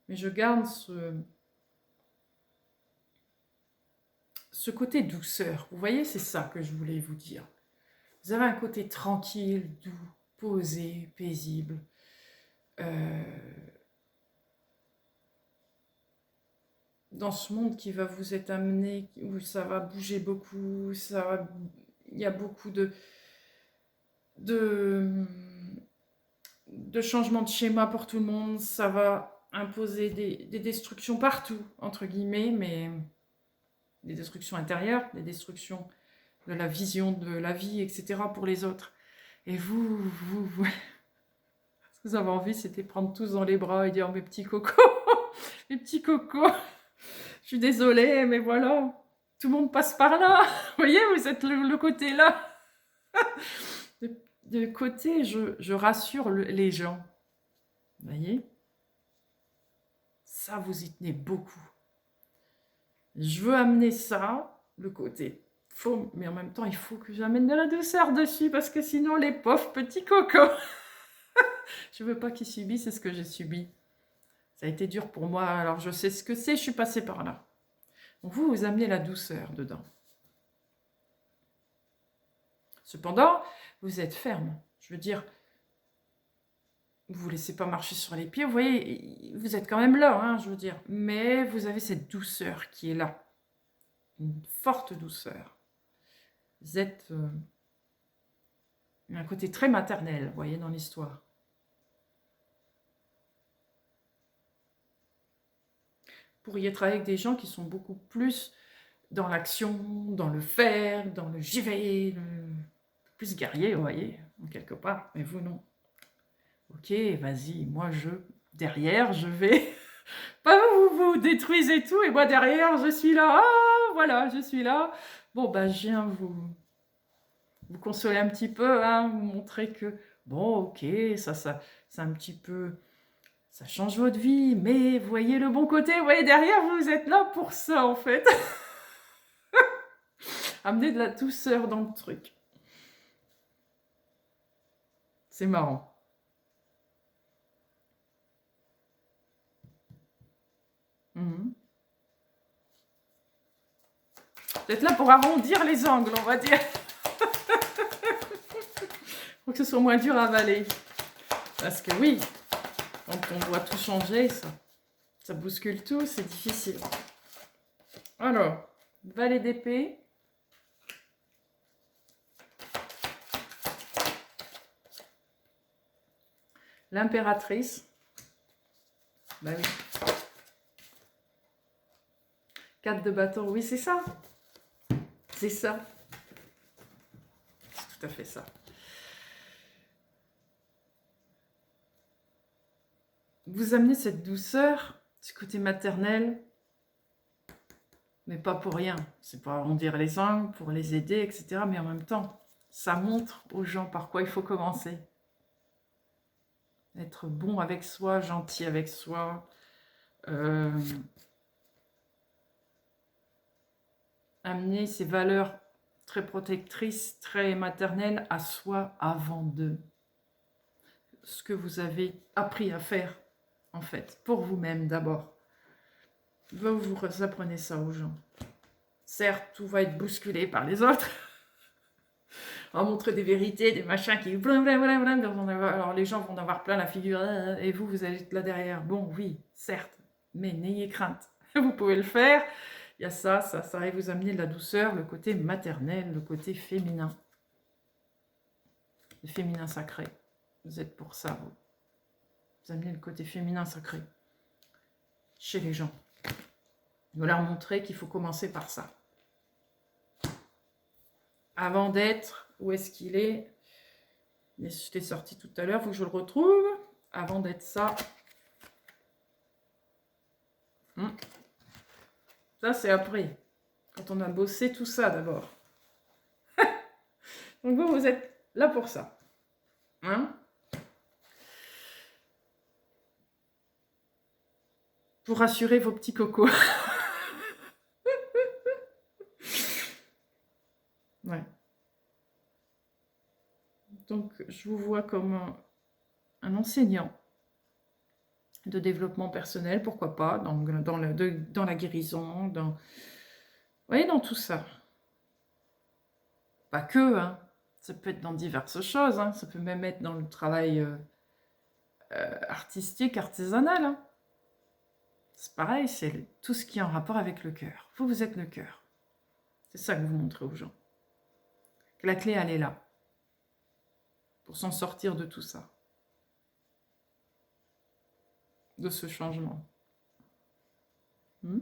mais je garde ce côté douceur. Vous voyez, c'est ça que je voulais vous dire. Vous avez un côté tranquille, doux, posé, paisible. Dans ce monde qui va vous être amené, où ça va bouger beaucoup, il y a beaucoup de changements de schéma pour tout le monde, ça va imposer des destructions partout, entre guillemets, mais des destructions intérieures, des destructions de la vision de la vie, etc. pour les autres. Et vous ce que vous avez envie, c'était prendre tous dans les bras et dire, mes petits cocos, mes petits cocos, je suis désolée, mais voilà, tout le monde passe par là. Vous voyez, vous êtes le côté là. De côté, je rassure les gens. Vous voyez, ça, vous y tenez beaucoup. Je veux amener ça, le côté faux, mais en même temps, il faut que j'amène de la douceur dessus, parce que sinon, les pauvres petits cocos, je veux pas qu'ils subissent ce que j'ai subi. Ça a été dur pour moi, alors je sais ce que c'est, je suis passée par là. Donc vous amenez la douceur dedans. Cependant, vous êtes ferme. Je veux dire, vous ne vous laissez pas marcher sur les pieds. Vous voyez, vous êtes quand même là, hein, je veux dire. Mais vous avez cette douceur qui est là. Une forte douceur. Vous êtes un côté très maternel, vous voyez, dans l'histoire. Vous pourriez travailler avec des gens qui sont beaucoup plus dans l'action, dans le faire, dans le j'y vais, plus guerrier, vous voyez, quelque part. Mais vous, non. Ok, vas-y, moi, derrière, je vais... Pas vous détruisez tout, et moi, derrière, je suis là. Ah, voilà, je suis là. Bon, bah, je viens vous consoler un petit peu, hein, vous montrer que, bon, ok, ça c'est un petit peu... Ça change votre vie, mais voyez le bon côté, vous voyez, derrière, vous êtes là pour ça, en fait. Amener de la douceur dans le truc. C'est marrant. Vous êtes là pour arrondir les angles, on va dire. Pour que ce soit moins dur à avaler. Parce que oui, quand on doit tout changer, ça bouscule tout, c'est difficile. Alors, valet d'épée. L'impératrice. Bah oui. 4 de bâton, oui, c'est ça. C'est ça. C'est tout à fait ça. Vous amenez cette douceur, ce côté maternel, mais pas pour rien. C'est pour arrondir les angles, pour les aider, etc. Mais en même temps, ça montre aux gens par quoi il faut commencer. Être bon avec soi, gentil avec soi. Amener ces valeurs très protectrices, très maternelles à soi avant d'eux. Ce que vous avez appris à faire, en fait, pour vous-même d'abord. Vous apprenez ça aux gens. Certes, tout va être bousculé par les autres. On va montrer des vérités, des machins qui... Alors les gens vont en avoir plein la figure. Et vous allez être là derrière. Bon, oui, certes, mais n'ayez crainte. Vous pouvez le faire. Il y a ça, et vous amener de la douceur, le côté maternel, le côté féminin. Le féminin sacré. Vous êtes pour ça, vous. Vous amenez le côté féminin sacré chez les gens. Vous leur montrer qu'il faut commencer par ça. Avant d'être, où est-ce qu'il est? Mais je l'ai sorti tout à l'heure, il faut que je le retrouve. Avant d'être ça. Ça, c'est après. Quand on a bossé tout ça d'abord. Donc vous êtes là pour ça. Hein? Pour rassurer vos petits cocos. Ouais. Donc, je vous vois comme un enseignant de développement personnel, pourquoi pas, dans la guérison, vous voyez, dans tout ça. Pas que, hein. Ça peut être dans diverses choses, hein. Ça peut même être dans le travail artistique, artisanal. Hein. C'est pareil, c'est tout ce qui est en rapport avec le cœur. Vous êtes le cœur. C'est ça que vous montrez aux gens. Que la clé, elle est là. Pour s'en sortir de tout ça. De ce changement. Je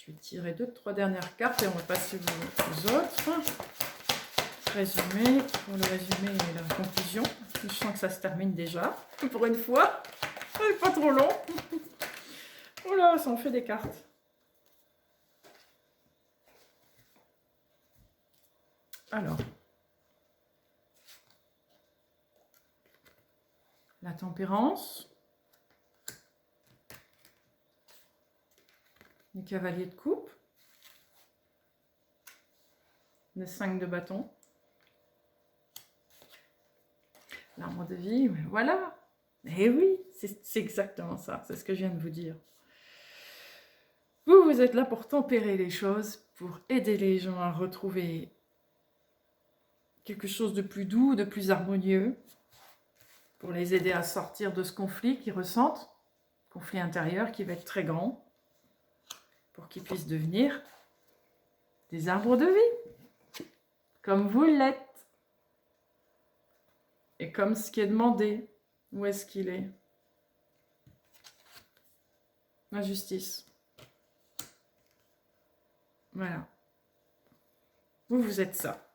vais tirer 2-3 dernières cartes et on va passer aux autres. Résumé, pour le résumé et la conclusion. Je sens que ça se termine déjà, pour une fois. C'est pas trop long. Oh là, ça en fait des cartes. Alors. La tempérance. Le cavalier de coupe. Le 5 de bâton. L'arbre de vie, voilà. Eh oui, c'est exactement ça, c'est ce que je viens de vous dire. Vous êtes là pour tempérer les choses, pour aider les gens à retrouver quelque chose de plus doux, de plus harmonieux, pour les aider à sortir de ce conflit qu'ils ressentent, conflit intérieur qui va être très grand, pour qu'ils puissent devenir des arbres de vie, comme vous l'êtes. Et comme ce qui est demandé, où est-ce qu'il est? La justice. Voilà. Vous êtes ça.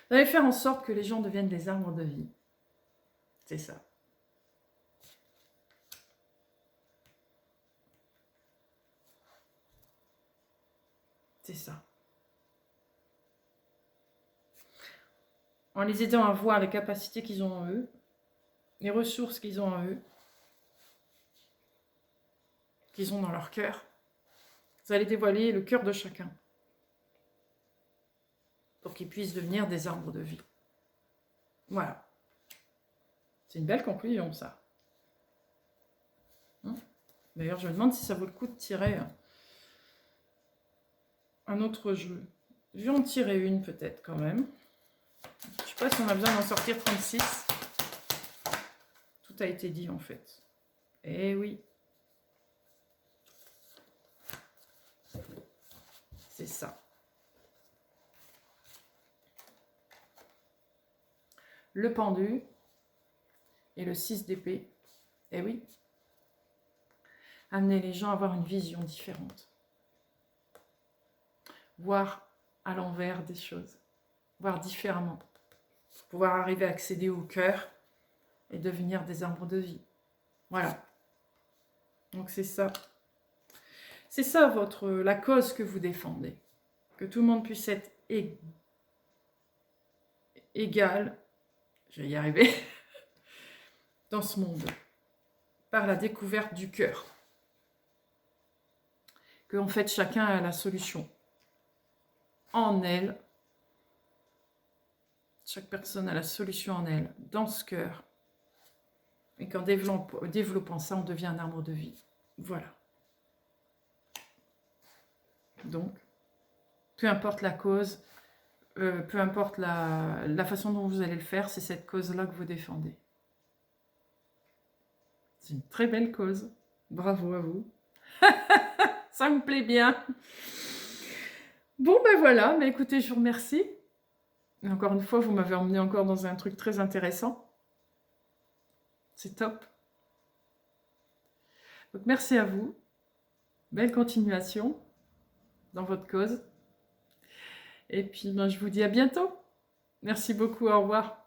Vous allez faire en sorte que les gens deviennent des arbres de vie. C'est ça. C'est ça. En les aidant à voir les capacités qu'ils ont en eux, les ressources qu'ils ont en eux, qu'ils ont dans leur cœur. Vous allez dévoiler le cœur de chacun pour qu'ils puissent devenir des arbres de vie. Voilà. C'est une belle conclusion, ça. D'ailleurs, je me demande si ça vaut le coup de tirer un autre jeu. Je vais en tirer une peut-être quand même. Je ne sais pas si on a besoin d'en sortir 36. Tout a été dit en fait. Eh oui. C'est ça. Le pendu et le 6 d'épée. Eh oui. Amener les gens à avoir une vision différente. Voir à l'envers des choses. Voir différemment. Pouvoir arriver à accéder au cœur et devenir des arbres de vie. Voilà. Donc c'est ça. C'est ça la cause que vous défendez. Que tout le monde puisse être égal, je vais y arriver, dans ce monde. Par la découverte du cœur. Que en fait chacun a la solution en elle. Chaque personne a la solution en elle, dans ce cœur. Et qu'en développant ça, on devient un arbre de vie. Voilà. Donc, peu importe la cause, peu importe la façon dont vous allez le faire, c'est cette cause-là que vous défendez. C'est une très belle cause. Bravo à vous. Ça me plaît bien. Bon, ben voilà. Mais écoutez, je vous remercie. Et encore une fois, vous m'avez emmené encore dans un truc très intéressant. C'est top. Donc, merci à vous. Belle continuation dans votre cause. Et puis, ben, je vous dis à bientôt. Merci beaucoup. Au revoir.